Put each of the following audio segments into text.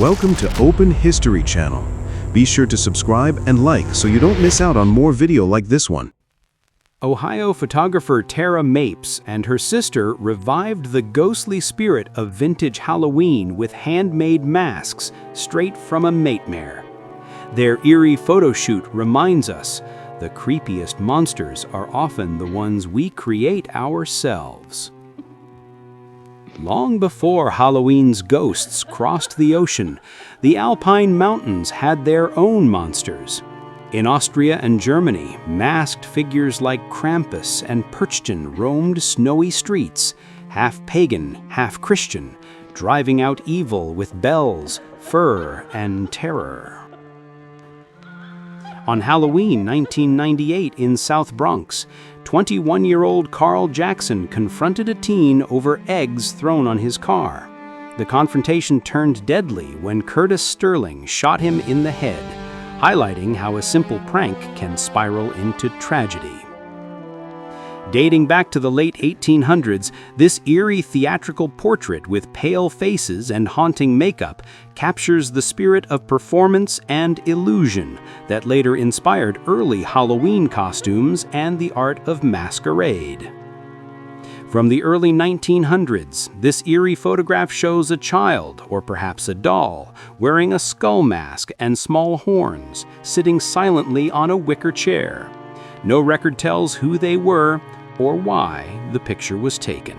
Welcome to Open History channel. Be sure to subscribe and like so you don't miss out on more video like this one. Ohio photographer Tara Mapes and her sister revived the ghostly spirit of vintage Halloween with handmade masks straight from a nightmare. Their eerie photo shoot reminds us the creepiest monsters are often the ones we create ourselves. Long before Halloween's ghosts crossed the ocean, the Alpine mountains had their own monsters. In Austria and Germany, masked figures like Krampus and Perchten roamed snowy streets, half pagan, half Christian, driving out evil with bells, fur, and terror. On Halloween 1998 in South Bronx, 21-year-old Carl Jackson confronted a teen over eggs thrown on his car. The confrontation turned deadly when Curtis Sterling shot him in the head, highlighting how a simple prank can spiral into tragedy. Dating back to the late 1800s, this eerie theatrical portrait with pale faces and haunting makeup captures the spirit of performance and illusion that later inspired early Halloween costumes and the art of masquerade. From the early 1900s, this eerie photograph shows a child, or perhaps a doll, wearing a skull mask and small horns, sitting silently on a wicker chair. No record tells who they were or why the picture was taken.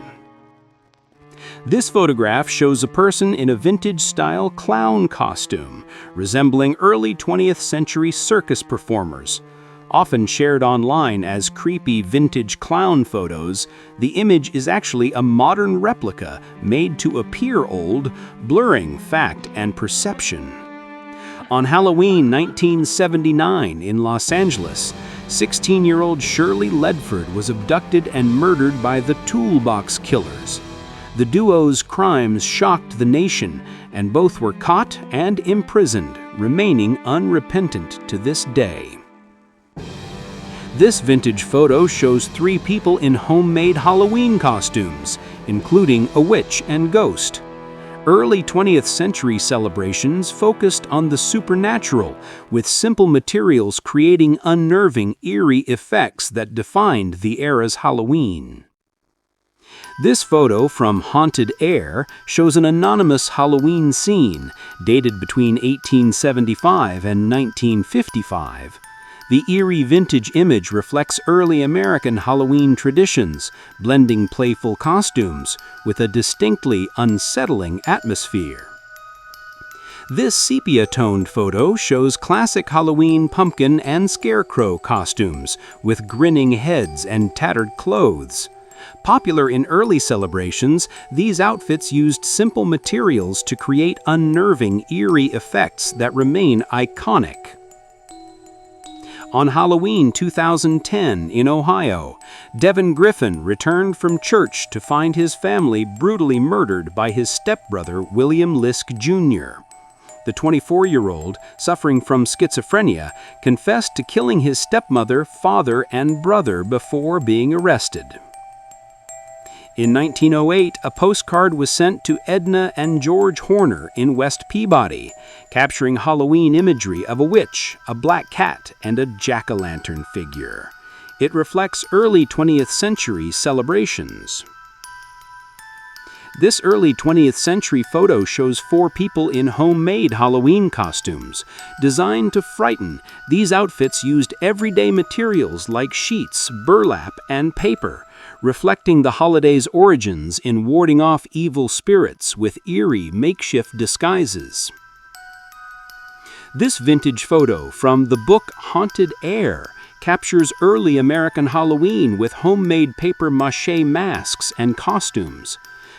This photograph shows a person in a vintage-style clown costume, resembling early 20th century circus performers. Often shared online as creepy vintage clown photos, the image is actually a modern replica made to appear old, blurring fact and perception. On Halloween 1979 in Los Angeles, 16-year-old Shirley Ledford was abducted and murdered by the Toolbox Killers. The duo's crimes shocked the nation, and both were caught and imprisoned, remaining unrepentant to this day. This vintage photo shows three people in homemade Halloween costumes, including a witch and ghost. Early 20th century celebrations focused on the supernatural, with simple materials creating unnerving, eerie effects that defined the era's Halloween. This photo from Haunted Air shows an anonymous Halloween scene dated between 1875 and 1955. The eerie vintage image reflects early American Halloween traditions, blending playful costumes with a distinctly unsettling atmosphere. This sepia-toned photo shows classic Halloween pumpkin and scarecrow costumes with grinning heads and tattered clothes. Popular in early celebrations, these outfits used simple materials to create unnerving, eerie effects that remain iconic. On Halloween 2010 in Ohio, Devin Griffin returned from church to find his family brutally murdered by his stepbrother William Lisk Jr. The 24-year-old, suffering from schizophrenia, confessed to killing his stepmother, father, and brother before being arrested. In 1908, a postcard was sent to Edna and George Horner in West Peabody, capturing Halloween imagery of a witch, a black cat, and a jack-o'-lantern figure. It reflects early 20th century celebrations. This early 20th century photo shows four people in homemade Halloween costumes. Designed to frighten, these outfits used everyday materials like sheets, burlap, and paper, reflecting the holiday's origins in warding off evil spirits with eerie makeshift disguises. This vintage photo from the book Haunted Air captures early American Halloween with homemade papier-mâché masks and costumes.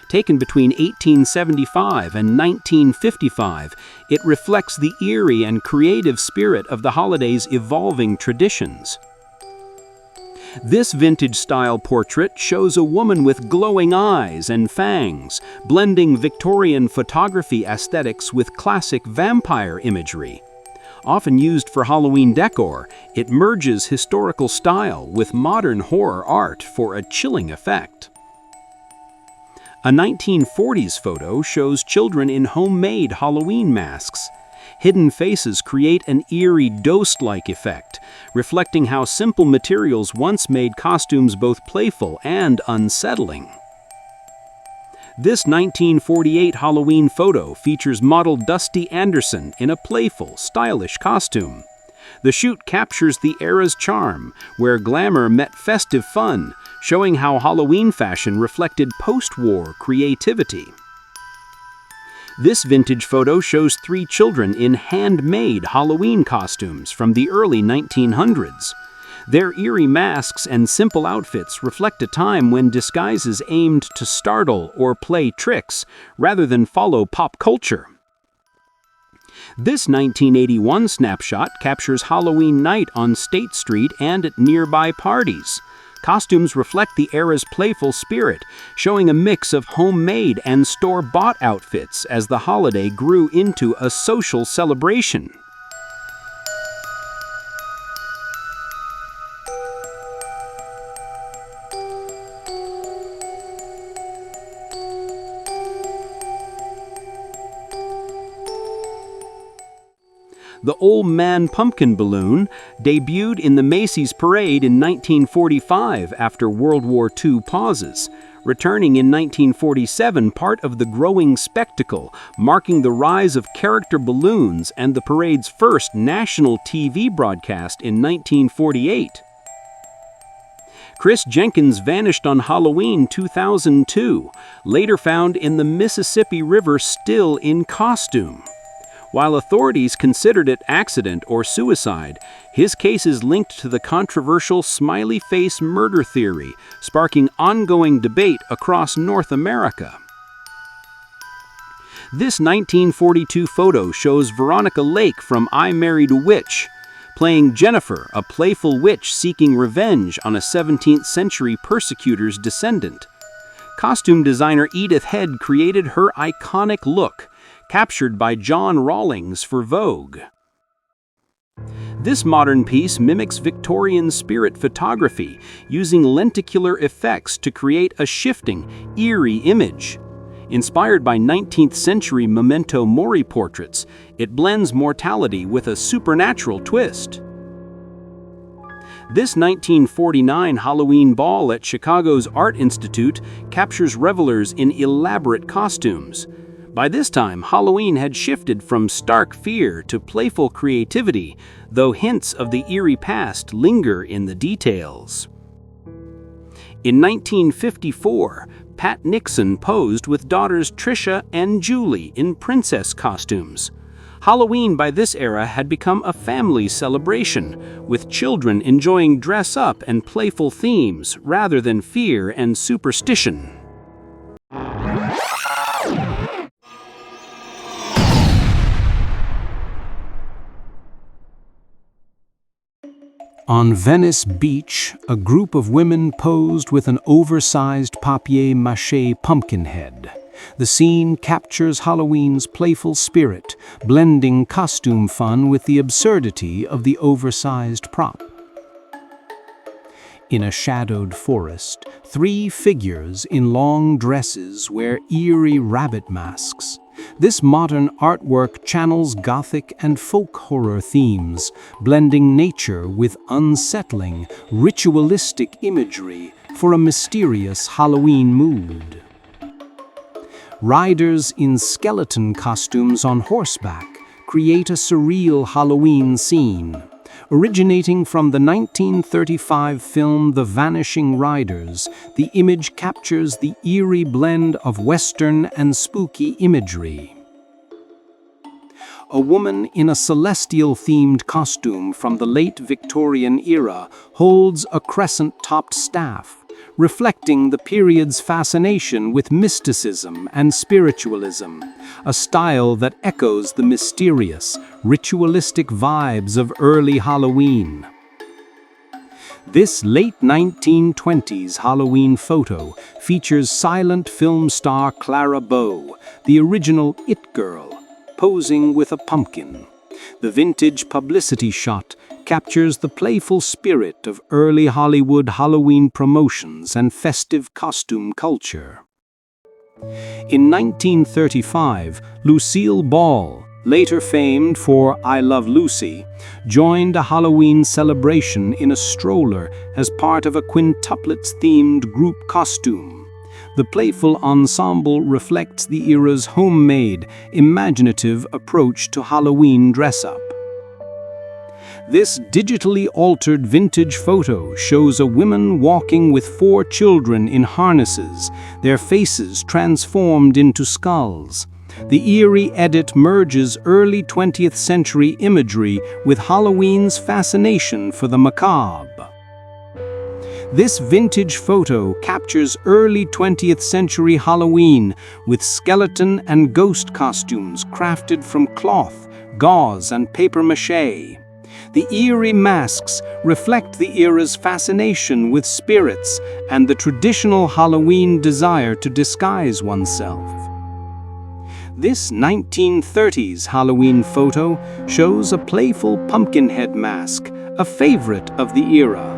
Taken between 1875 and 1955, it reflects the eerie and creative spirit of the holiday's evolving traditions. This vintage-style portrait shows a woman with glowing eyes and fangs, blending Victorian photography aesthetics with classic vampire imagery. Often used for Halloween decor, it merges historical style with modern horror art for a chilling effect. A 1940s photo shows children in homemade Halloween masks. Hidden faces create an eerie ghost-like effect, reflecting how simple materials once made costumes both playful and unsettling. This 1948 Halloween photo features model Dusty Anderson in a playful, stylish costume. The shoot captures the era's charm, where glamour met festive fun, showing how Halloween fashion reflected post-war creativity. This vintage photo shows 3 children in handmade Halloween costumes from the early 1900s. Their eerie masks and simple outfits reflect a time when disguises aimed to startle or play tricks rather than follow pop culture. This 1981 snapshot captures Halloween night on State Street and at nearby parties. Costumes reflect the era's playful spirit, showing a mix of homemade and store-bought outfits as the holiday grew into a social celebration. The Old Man Pumpkin balloon debuted in the Macy's Parade in 1945 after World War II pauses, returning in 1947 part of the growing spectacle, marking the rise of character balloons and the parade's first national TV broadcast in 1948. Chris Jenkins vanished on Halloween 2002, later found in the Mississippi River still in costume. While authorities considered it accident or suicide, his case is linked to the controversial smiley face murder theory, sparking ongoing debate across North America. This 1942 photo shows Veronica Lake from I Married a Witch, playing Jennifer, a playful witch seeking revenge on a 17th century persecutor's descendant. Costume designer Edith Head created her iconic look, captured by John Rawlings for Vogue. This modern piece mimics Victorian spirit photography, using lenticular effects to create a shifting, eerie image. Inspired by 19th century memento mori portraits, it blends mortality with a supernatural twist. This 1949 Halloween ball at Chicago's Art Institute captures revelers in elaborate costumes. By this time, Halloween had shifted from stark fear to playful creativity, though hints of the eerie past linger in the details. In 1954, Pat Nixon posed with daughters Tricia and Julie in princess costumes. Halloween by this era had become a family celebration, with children enjoying dress-up and playful themes rather than fear and superstition. On Venice Beach, a group of women posed with an oversized papier-mâché pumpkin head. The scene captures Halloween's playful spirit, blending costume fun with the absurdity of the oversized prop. In a shadowed forest, 3 figures in long dresses wear eerie rabbit masks. This modern artwork channels Gothic and folk horror themes, blending nature with unsettling, ritualistic imagery for a mysterious Halloween mood. Riders in skeleton costumes on horseback create a surreal Halloween scene. Originating from the 1935 film The Vanishing Riders, the image captures the eerie blend of Western and spooky imagery. A woman in a celestial-themed costume from the late Victorian era holds a crescent-topped staff, reflecting the period's fascination with mysticism and spiritualism, a style that echoes the mysterious, ritualistic vibes of early Halloween. This late 1920s Halloween photo features silent film star Clara Bow, the original It Girl, posing with a pumpkin. The vintage publicity shot captures the playful spirit of early Hollywood Halloween promotions and festive costume culture. In 1935, Lucille Ball, later famed for I Love Lucy, joined a Halloween celebration in a stroller as part of a quintuplets-themed group costume. The playful ensemble reflects the era's homemade, imaginative approach to Halloween dress-up. This digitally altered vintage photo shows a woman walking with 4 children in harnesses, their faces transformed into skulls. The eerie edit merges early 20th century imagery with Halloween's fascination for the macabre. This vintage photo captures early 20th century Halloween with skeleton and ghost costumes crafted from cloth, gauze, and papier-mâché. The eerie masks reflect the era's fascination with spirits and the traditional Halloween desire to disguise oneself. This 1930s Halloween photo shows a playful pumpkinhead mask, a favorite of the era.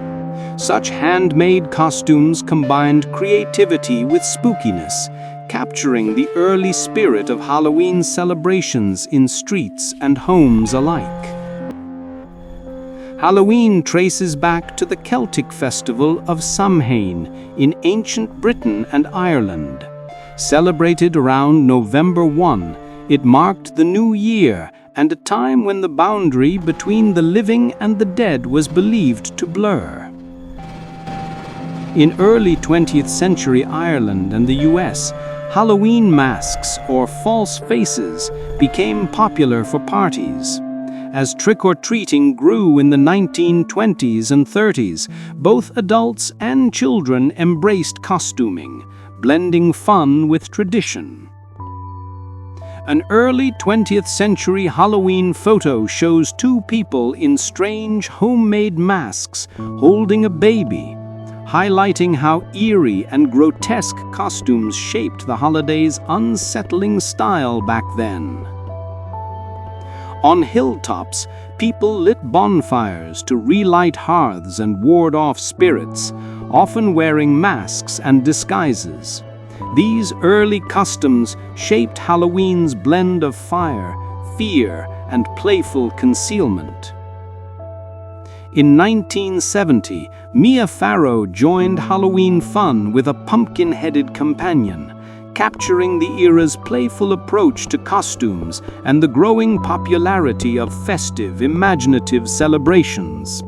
Such handmade costumes combined creativity with spookiness, capturing the early spirit of Halloween celebrations in streets and homes alike. Halloween traces back to the Celtic festival of Samhain in ancient Britain and Ireland. Celebrated around November 1, it marked the new year and a time when the boundary between the living and the dead was believed to blur. In early 20th century Ireland and the US, Halloween masks or false faces became popular for parties. As trick-or-treating grew in the 1920s and 30s, both adults and children embraced costuming, blending fun with tradition. An early 20th century Halloween photo shows 2 people in strange homemade masks holding a baby, highlighting how eerie and grotesque costumes shaped the holiday's unsettling style back then. On hilltops, people lit bonfires to relight hearths and ward off spirits, often wearing masks and disguises. These early customs shaped Halloween's blend of fire, fear, and playful concealment. In 1970, Mia Farrow joined Halloween fun with a pumpkin-headed companion, capturing the era's playful approach to costumes and the growing popularity of festive, imaginative celebrations.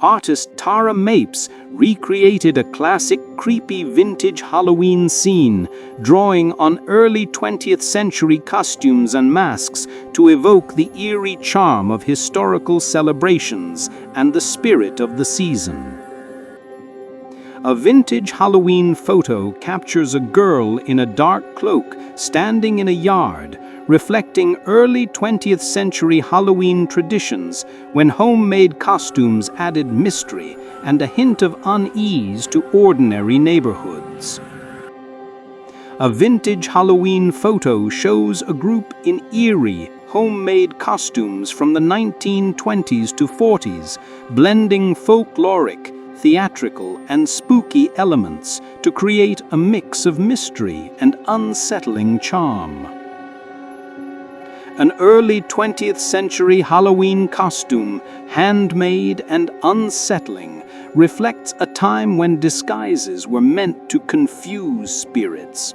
Artist Tara Mapes recreated a classic creepy vintage Halloween scene, drawing on early 20th century costumes and masks to evoke the eerie charm of historical celebrations and the spirit of the season. A vintage Halloween photo captures a girl in a dark cloak standing in a yard, reflecting early 20th century Halloween traditions when homemade costumes added mystery and a hint of unease to ordinary neighborhoods. A vintage Halloween photo shows a group in eerie, homemade costumes from the 1920s to 40s, blending folkloric, theatrical, and spooky elements to create a mix of mystery and unsettling charm. An early 20th century Halloween costume, handmade and unsettling, reflects a time when disguises were meant to confuse spirits.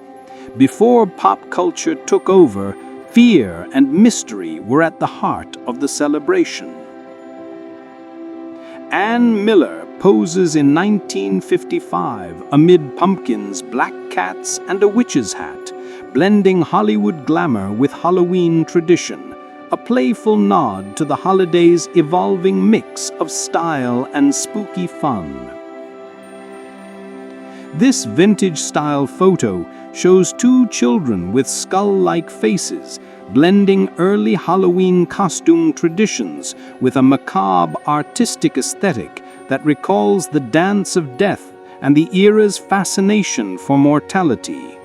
Before pop culture took over, fear and mystery were at the heart of the celebration. Ann Miller poses in 1955 amid pumpkins, black cats, and a witch's hat, blending Hollywood glamour with Halloween tradition, a playful nod to the holiday's evolving mix of style and spooky fun. This vintage-style photo shows 2 children with skull-like faces, blending early Halloween costume traditions with a macabre artistic aesthetic that recalls the dance of death and the era's fascination for mortality.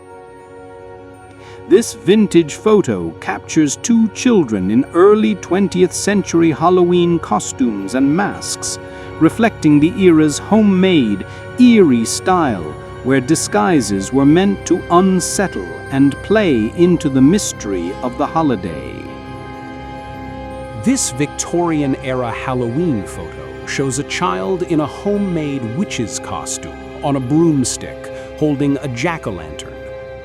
This vintage photo captures 2 children in early 20th century Halloween costumes and masks, reflecting the era's homemade, eerie style where disguises were meant to unsettle and play into the mystery of the holiday. This Victorian-era Halloween photo shows a child in a homemade witch's costume on a broomstick holding a jack-o'-lantern,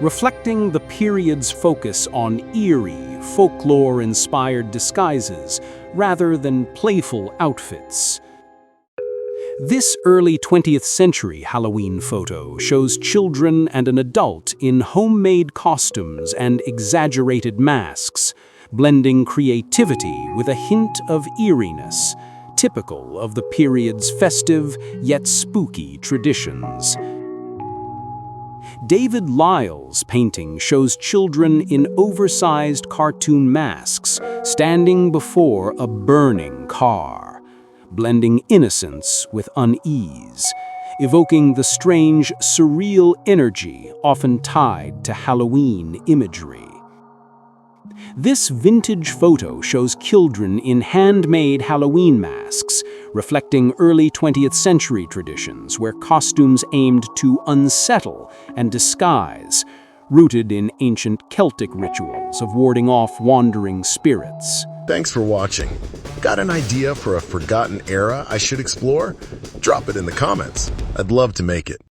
reflecting the period's focus on eerie, folklore-inspired disguises rather than playful outfits. This early 20th century Halloween photo shows children and an adult in homemade costumes and exaggerated masks, blending creativity with a hint of eeriness, typical of the period's festive yet spooky traditions. David Lyle's painting shows children in oversized cartoon masks standing before a burning car, blending innocence with unease, evoking the strange, surreal energy often tied to Halloween imagery. This vintage photo shows children in handmade Halloween masks, reflecting early 20th century traditions where costumes aimed to unsettle and disguise, rooted in ancient Celtic rituals of warding off wandering spirits. Thanks for watching. Got an idea for a forgotten era I should explore? Drop it in the comments. I'd love to make it.